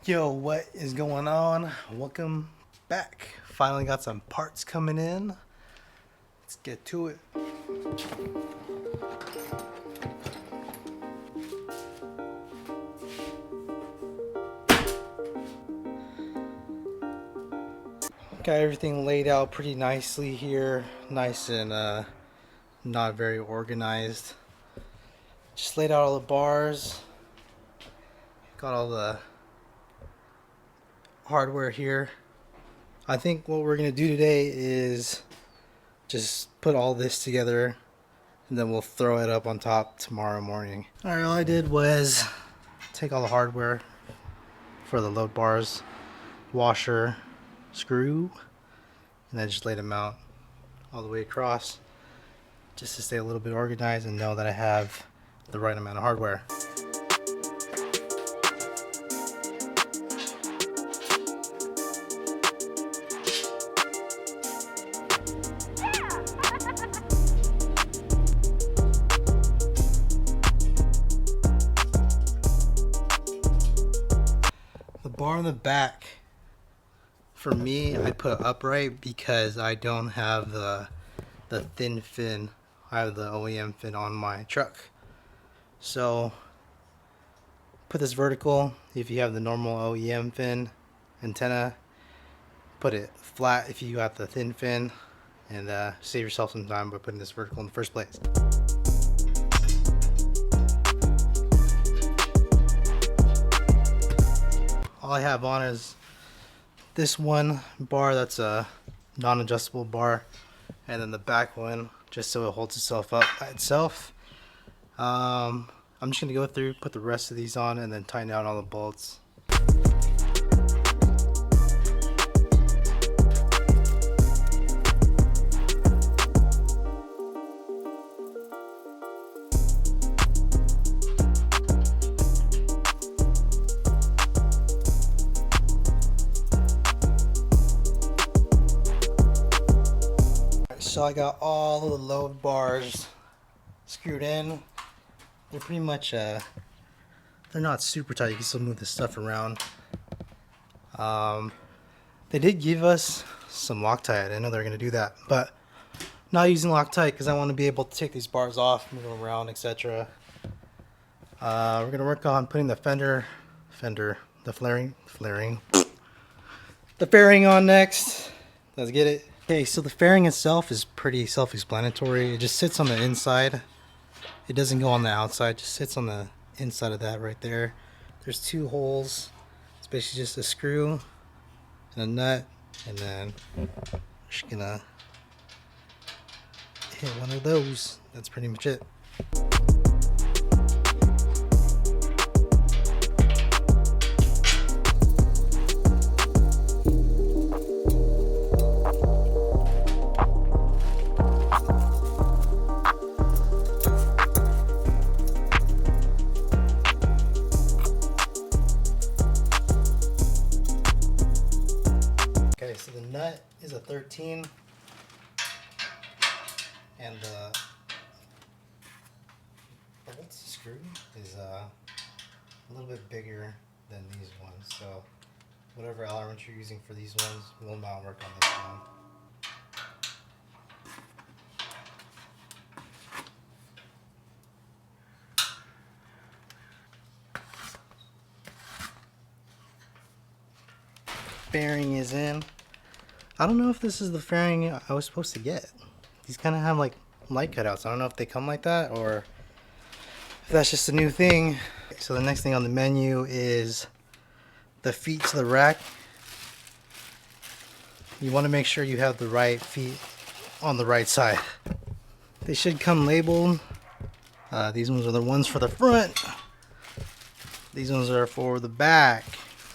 Yo, what is going on? Welcome back. Finally got some parts coming in. Let's get to it. Got everything laid out pretty nicely here. Nice and not very organized. Just laid out all the bars. Got all the hardware here. I think what we're gonna do today is just put all this together and then we'll throw it up on top tomorrow morning. Alright, all I did was take all the hardware for the load bars, washer, screw, and then just laid them out all the way across just to stay a little bit organized and know that I have the right amount of hardware. The bar in the back, for me, I put upright because I don't have the thin fin. I have the OEM fin on my truck. So put this vertical. If you have the normal OEM fin antenna, put it flat if you got the thin fin, and save yourself some time by putting this vertical in the first place. All I have on is this one bar that's a non-adjustable bar, and then the back one just so it holds itself up by itself. I'm just gonna go through, put the rest of these on, and then tighten down all the bolts. So I got all of the load bars screwed in. They're pretty much, they're not super tight. You can still move this stuff around. They did give us some Loctite. I didn't know they were going to do that. But not using Loctite because I want to be able to take these bars off, move them around, etc. We're going to work on putting the the fairing on next. Let's get it. Okay, so the fairing itself is pretty self-explanatory. It just sits on the inside. It doesn't go on the outside, it just sits on the inside of that right there. There's two holes. It's basically just a screw and a nut, and then we're just gonna hit one of those. That's pretty much it. So the nut is a 13 and the bolt screw is a little bit bigger than these ones, so whatever element you're using for these ones will not work on this one. Fairing is in. I don't know if this is the fairing I was supposed to get. These kind of have like light cutouts. I don't know if they come like that or if that's just a new thing. So the next thing on the menu is the feet to the rack. You want to make sure you have the right feet on the right side. They should come labeled. These ones are the ones for the front. These ones are for the back.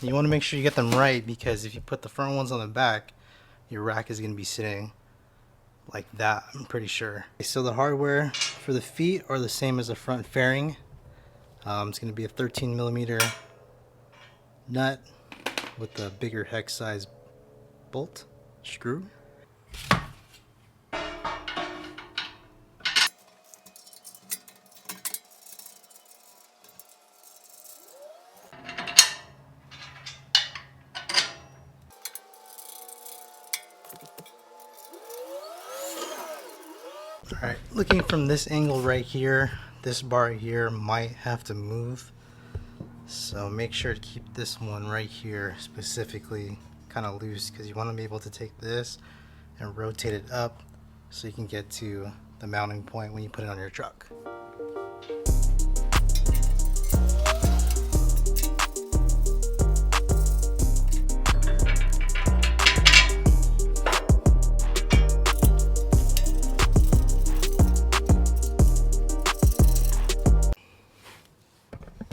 You want to make sure you get them right, because if you put the front ones on the back, your rack is going to be sitting like that, I'm pretty sure. So the hardware for the feet are the same as the front fairing. It's going to be a 13mm nut with a bigger hex size bolt screw. Alright, looking from this angle right here, this bar here might have to move. So make sure to keep this one right here specifically kind of loose, because you want to be able to take this and rotate it up so you can get to the mounting point when you put it on your truck.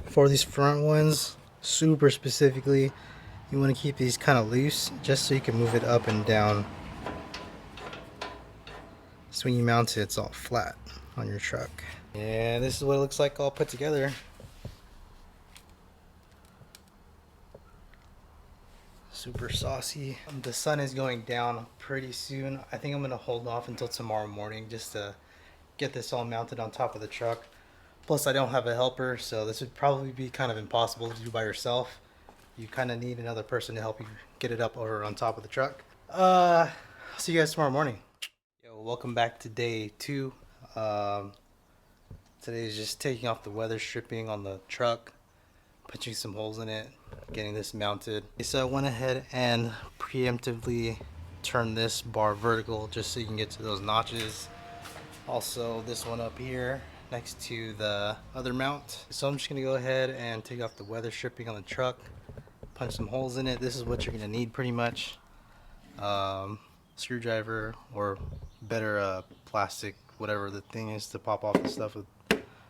For these front ones, super specifically, you want to keep these kind of loose just so you can move it up and down. So when you mount it, it's all flat on your truck. And this is what it looks like all put together. Super saucy. The sun is going down pretty soon. I think I'm going to hold off until tomorrow morning just to get this all mounted on top of the truck. Plus I don't have a helper, so this would probably be kind of impossible to do by yourself. You kind of need another person to help you get it up over on top of the truck. I'll see you guys tomorrow morning. Yo, welcome back to day 2. Today is just taking off the weather stripping on the truck, punching some holes in it, getting this mounted. So I went ahead and preemptively turned this bar vertical just so you can get to those notches. Also this one up here next to the other mount. So I'm just gonna go ahead and take off the weather stripping on the truck, punch some holes in it. This is what you're gonna need pretty much. Screwdriver, or better plastic, whatever the thing is to pop off the stuff with.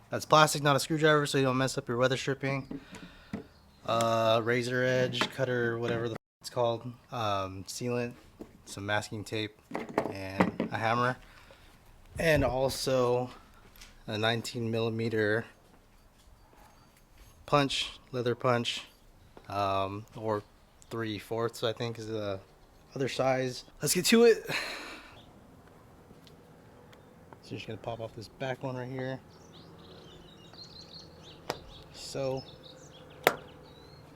That's plastic, not a screwdriver, so you don't mess up your weather stripping. Razor edge, cutter, whatever the it's called. Sealant, some masking tape, and a hammer. And also a 19mm punch, leather punch, or 3/4 I think is the other size. Let's get to it. So you're just gonna pop off this back one right here. So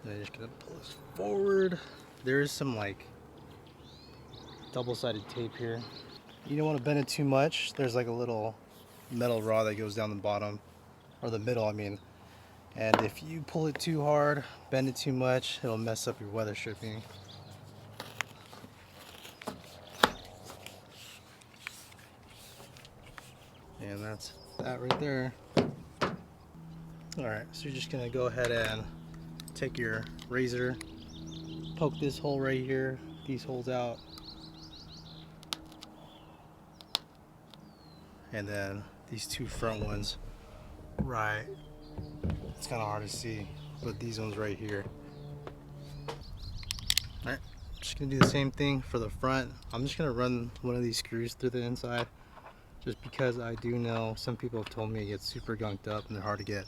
then you're just gonna pull this forward. There is some like double-sided tape here. You don't want to bend it too much. There's like a little metal rod that goes down the bottom, or the middle I mean, and if you pull it too hard, bend it too much, it'll mess up your weather stripping. And that's that right there. Alright, so you're just gonna go ahead and take your razor, poke this hole right here, these holes out, and then these two front ones, right, it's kind of hard to see, but these ones right here. Alright, just gonna do the same thing for the front. I'm just gonna run one of these screws through the inside, just because I do know some people have told me it gets super gunked up and they're hard to get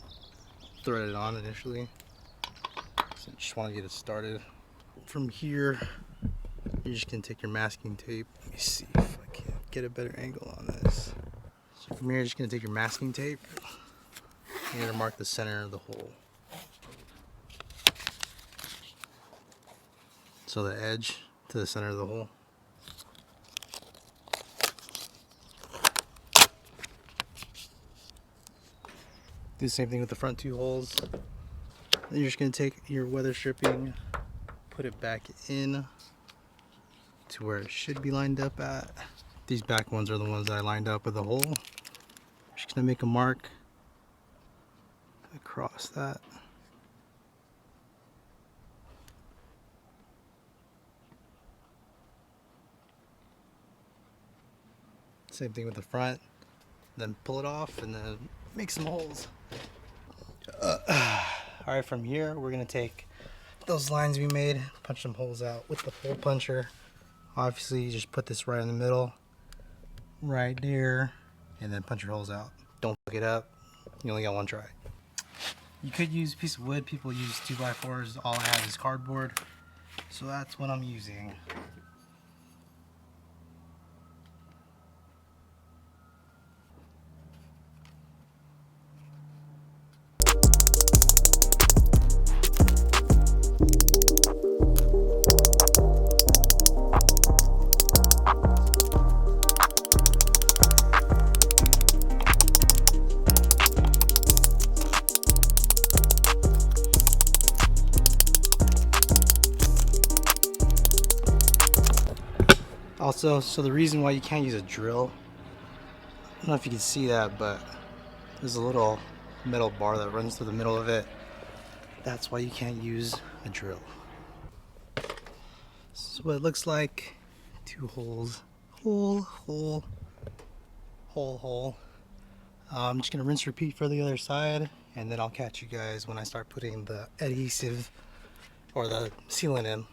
threaded on initially. So I just want to get it started. From here, you're just gonna take your masking tape. Let me see if I can get a better angle on this. So from here, you're just gonna take your masking tape. You're gonna mark the center of the hole. So the edge to the center of the hole. Do the same thing with the front two holes. Then you're just going to take your weather stripping, put it back in to where it should be lined up at. These back ones are the ones that I lined up with the hole. Just going to make a mark across that. Same thing with the front. Then pull it off and then make some holes. Alright, from here we're going to take those lines we made, punch some holes out with the hole puncher. Obviously you just put this right in the middle, right there, and then punch your holes out. Don't fuck it up, you only got one try. You could use a piece of wood, people use 2x4s, all I have is cardboard, so that's what I'm using. Also, so the reason why you can't use a drill, I don't know if you can see that, but there's a little metal bar that runs through the middle of it. That's why you can't use a drill. This is what it looks like. 2 holes. Hole. I'm just gonna rinse repeat for the other side, and then I'll catch you guys when I start putting the adhesive or the sealant in.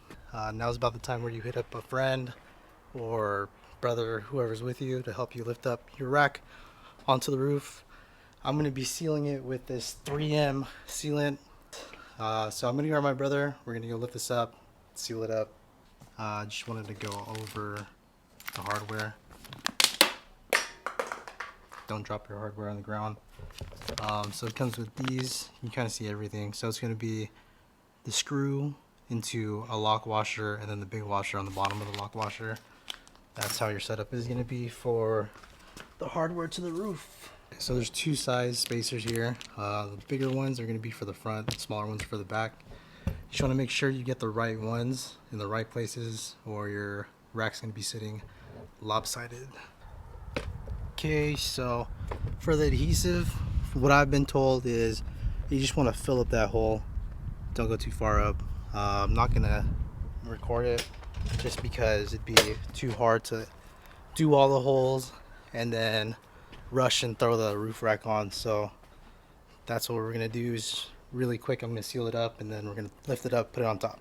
Now's about the time where you hit up a friend or brother, whoever's with you, to help you lift up your rack onto the roof. I'm gonna be sealing it with this 3M sealant. So I'm gonna grab my brother. We're gonna go lift this up, seal it up. Just wanted to go over the hardware. Don't drop your hardware on the ground. So it comes with these. You can kind of see everything. So it's going to be the screw into a lock washer, and then the big washer on the bottom of the lock washer. That's how your setup is going to be for the hardware to the roof. So there's 2 size spacers here. The bigger ones are going to be for the front, the smaller ones for the back. You just want to make sure you get the right ones in the right places, or your rack's going to be sitting lopsided. Okay, so for the adhesive, what I've been told is you just want to fill up that hole. Don't go too far up. I'm not gonna record it just because it'd be too hard to do all the holes and then rush and throw the roof rack on. So that's what we're gonna do, is really quick. I'm gonna seal it up and then we're gonna lift it up, put it on top.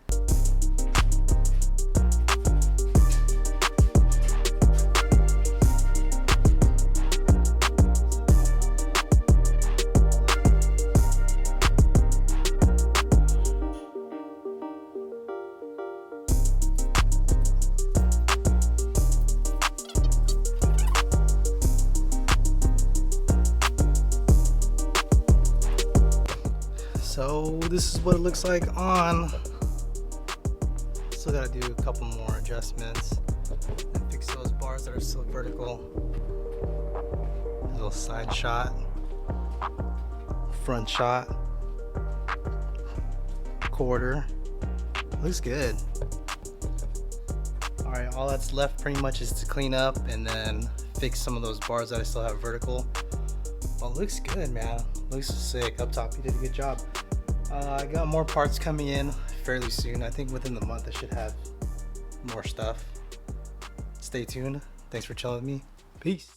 So this is what it looks like on. Still gotta do a couple more adjustments and fix those bars that are still vertical. A little side shot, front shot, quarter. Looks good. Alright, all that's left pretty much is to clean up and then fix some of those bars that I still have vertical. Well, it looks good, man. Looks sick. Uptop, you did a good job. I got more parts coming in fairly soon. I think within the month I should have more stuff. Stay tuned. Thanks for chilling with me. Peace.